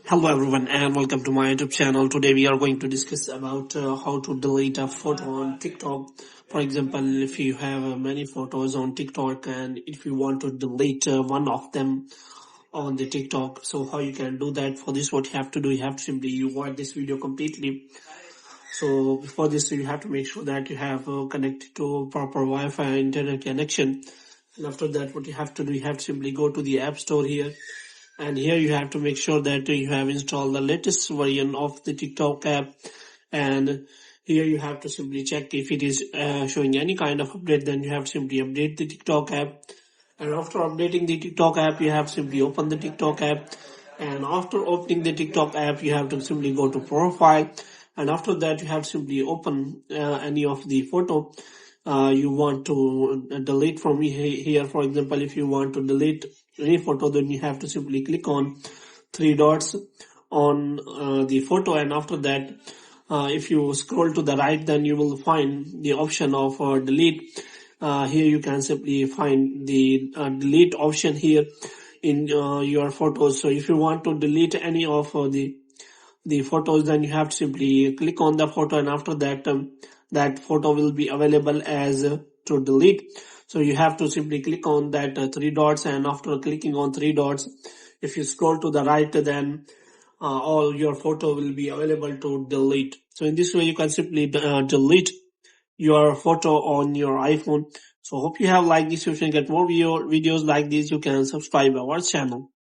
Hello everyone and welcome to my YouTube channel. Today we are going to discuss about how to delete a photo on TikTok. For example, if you have many photos on TikTok and if you want to delete one of them on the TikTok, so how you can do that. For this, what you have to do, you have to simply watch this video completely. So before this, you have to make sure that you have connected to proper Wi-Fi internet connection. And after that, what you have to do, you have to simply go to the App Store here. And here you have to make sure that you have installed the latest version of the TikTok app. And here you have to simply check if it is showing any kind of update. Then you have to simply update the TikTok app. And after updating the TikTok app, you have to simply open the TikTok app. And after opening the TikTok app, you have to simply go to profile. And after that, you have to simply open any of the photo you want to delete from here. For example, if you want to delete any photo, then you have to simply click on three dots on the photo, and after that if you scroll to the right, then you will find the option of delete. Here you can simply find the delete option here in your photos. So if you want to delete any of the photos, then you have to simply click on the photo, and after that that photo will be available as to delete. So you have to simply click on that three dots, and after clicking on three dots, if you scroll to the right, then all your photo will be available to delete. So in this way you can simply delete your photo on your iPhone. So hope you have liked this. If you can get more videos like this, you can subscribe our channel.